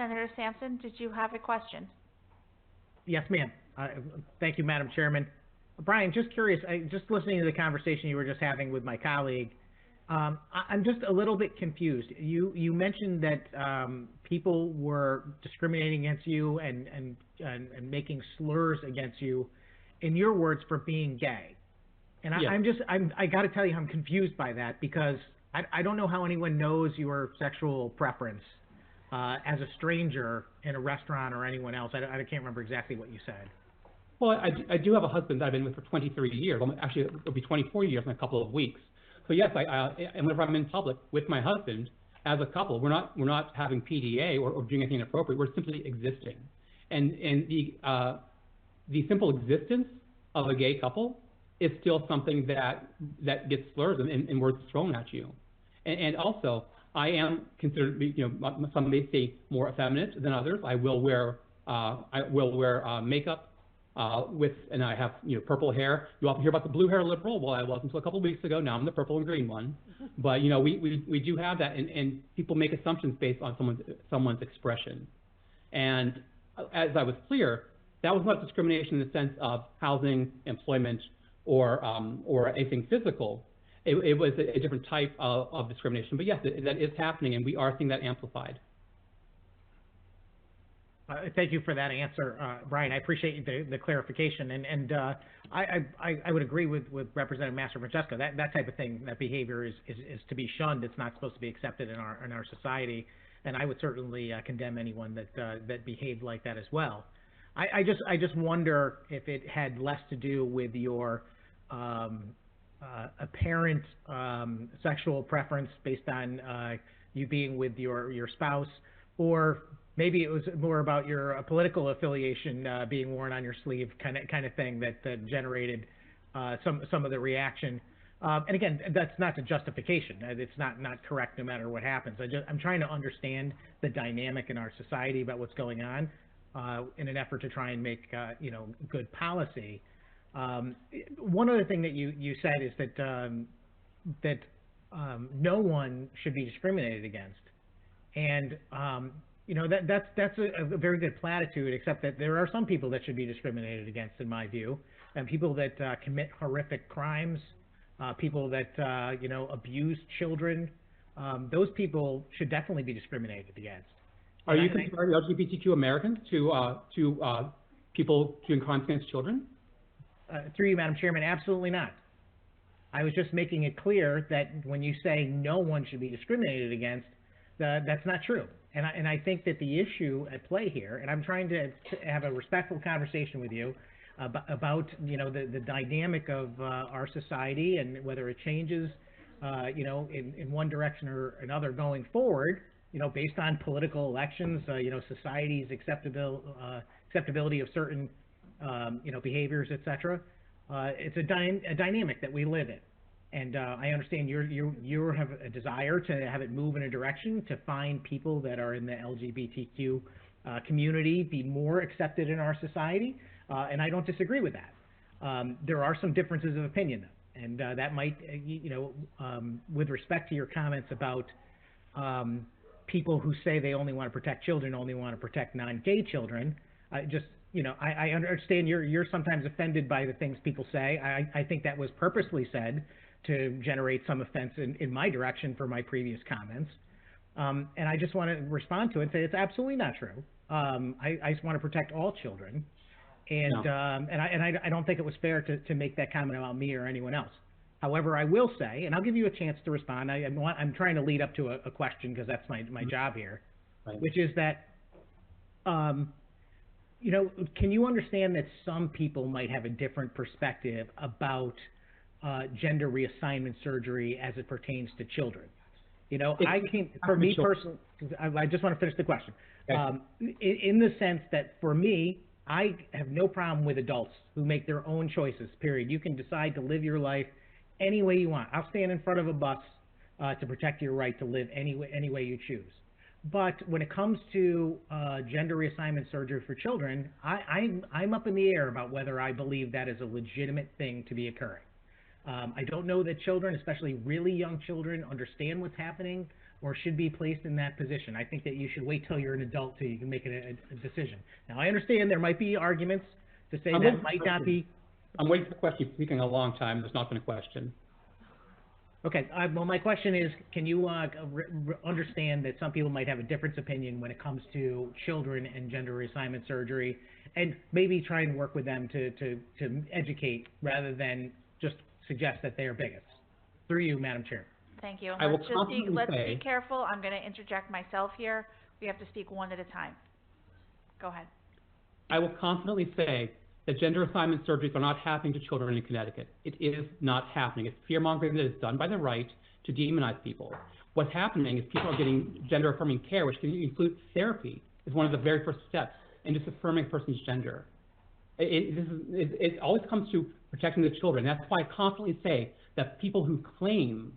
Senator Sampson, did you have a question? Yes, ma'am. Thank you, Madam Chairman. Brian, just curious, just listening to the conversation you were just having with my colleague, I'm just a little bit confused. You mentioned that people were discriminating against you and making slurs against you, in your words, for being gay. And yes. I got to tell you, I'm confused by that because I don't know how anyone knows your sexual preference as a stranger in a restaurant or anyone else. I can't remember exactly what you said. Well, I do have a husband that I've been with for 23 years. Actually, it'll be 24 years in a couple of weeks. So yes, and whenever I'm in public with my husband, as a couple, we're not having PDA or doing anything inappropriate. We're simply existing, and the simple existence of a gay couple is still something that gets slurs and words thrown at you, and also I am considered, some may say more effeminate than others. I will wear makeup. And I have purple hair. You often hear about the blue hair liberal. Well, I was until a couple of weeks ago. Now I'm the purple and green one. But we do have that, and people make assumptions based on someone's expression. And as I was clear, that was not discrimination in the sense of housing, employment, or anything physical. It was a different type of discrimination. But yes, that is happening, and we are seeing that amplified. Thank you for that answer, Brian. I appreciate the clarification, and I would agree with Representative Master-Francesco. That type of thing, that behavior is to be shunned. It's not supposed to be accepted in our society, and I would certainly condemn anyone that behaved like that as well. I just wonder if it had less to do with your apparent sexual preference based on you being with your spouse, or maybe it was more about your political affiliation being worn on your sleeve, kind of thing that generated some of the reaction. And again, that's not a justification. It's not correct no matter what happens. I'm trying to understand the dynamic in our society about what's going on in an effort to try and make good policy. One other thing that you said is that no one should be discriminated against, and that's a very good platitude, except that there are some people that should be discriminated against, in my view, and people that commit horrific crimes, people that abuse children. Those people should definitely be discriminated against. Are you comparing LGBTQ Americans to people doing crimes against children? Through you, Madam Chairman, absolutely not. I was just making it clear that when you say no one should be discriminated against, that's not true. And I think that the issue at play here, and I'm trying to have a respectful conversation with you about the dynamic of our society and whether it changes in one direction or another going forward, based on political elections, society's acceptability of certain behaviors, etc. It's a dynamic that we live in. And I understand you have a desire to have it move in a direction to find people that are in the LGBTQ community be more accepted in our society, and I don't disagree with that. There are some differences of opinion, though, and that might, with respect to your comments about people who say they only want to protect children, only want to protect non-gay children, I understand you're sometimes offended by the things people say. I think that was purposely said to generate some offense in my direction for my previous comments. And I just want to respond to it and say it's absolutely not true. I just want to protect all children. And, no. I don't think it was fair to make that comment about me or anyone else. However, I will say, and I'll give you a chance to respond, I'm trying to lead up to a question because that's my job here, right. Which is that, can you understand that some people might have a different perspective about gender reassignment surgery as it pertains to children? For me personally, I just want to finish the question. Okay. In the sense that for me, I have no problem with adults who make their own choices, period. You can decide to live your life any way you want. I'll stand in front of a bus to protect your right to live any way you choose. But when it comes to gender reassignment surgery for children, I'm up in the air about whether I believe that is a legitimate thing to be occurring. I don't know that children, especially really young children, understand what's happening or should be placed in that position. I think that you should wait till you're an adult till you can make a decision. Now, I understand there might be arguments to say that might not be. I'm waiting for the question. You're speaking a long time. There's not been a question. Okay, well, my question is, can you understand that some people might have a different opinion when it comes to children and gender reassignment surgery, and maybe try and work with them to educate rather than just suggest that they are bigots? Through you, Madam Chair. Thank you. I will Let's be careful. I'm going to interject myself here. We have to speak one at a time. Go ahead. I will confidently say that gender assignment surgeries are not happening to children in Connecticut. It is not happening. It's fear-mongering that is done by the right to demonize people. What's happening is people are getting gender affirming care, which can include therapy, is one of the very first steps in just affirming a person's gender. It always comes to protecting the children. That's why I constantly say that people who claim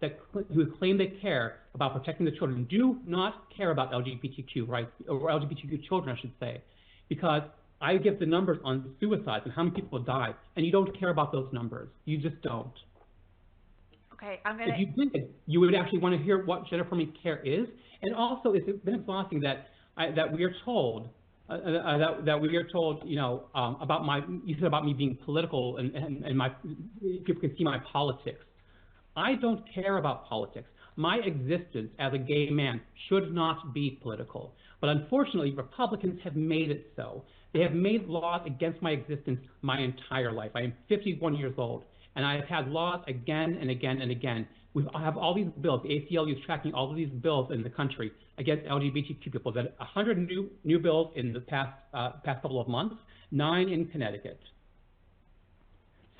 they care about protecting the children do not care about LGBTQ rights, or LGBTQ children, I should say, because I give the numbers on suicides and how many people died, and you don't care about those numbers. You just don't. Okay, I'm going to... If you did, you would actually want to hear what gender affirming care is, and also it's been exhausting that we are told you know, you said about me being political and my people can see my politics. I don't care about politics. My existence as a gay man should not be political. But unfortunately, Republicans have made it so. They have made laws against my existence my entire life. I am 51 years old, and I have had laws again and again and again. We have all these bills. The ACLU is tracking all of these bills in the country against LGBTQ people. That 100 new bills in the past couple of months, 9 in Connecticut.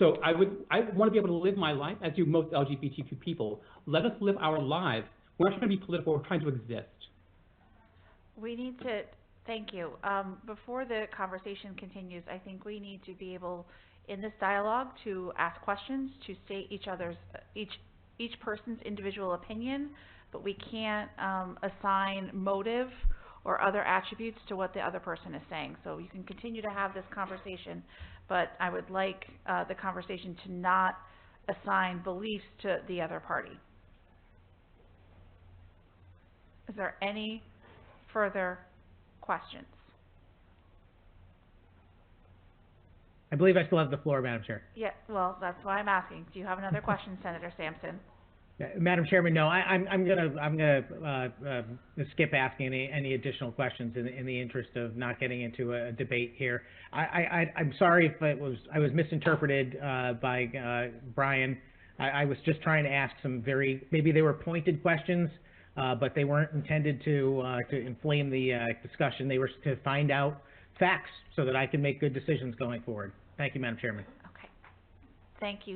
So I want to be able to live my life, as do most LGBTQ people. Let us live our lives. We're not trying to be political. We're trying to exist. We need to, thank you. Before the conversation continues, I think we need to be able, in this dialogue, to ask questions, to state each person's individual opinion, but we can't assign motive or other attributes to what the other person is saying. So you can continue to have this conversation, but I would like the conversation to not assign beliefs to the other party. Is there any further questions? I believe I still have the floor, Madam Chair. Yeah, well, that's why I'm asking. Do you have another question, Senator Sampson? Madam Chairman, no. I'm gonna skip asking any additional questions in the interest of not getting into a debate here. I'm sorry if I was misinterpreted by Brian. I was just trying to ask some maybe they were pointed questions, but they weren't intended to inflame the discussion. They were to find out facts so that I can make good decisions going forward. Thank you, Madam Chairman. Okay. Thank you.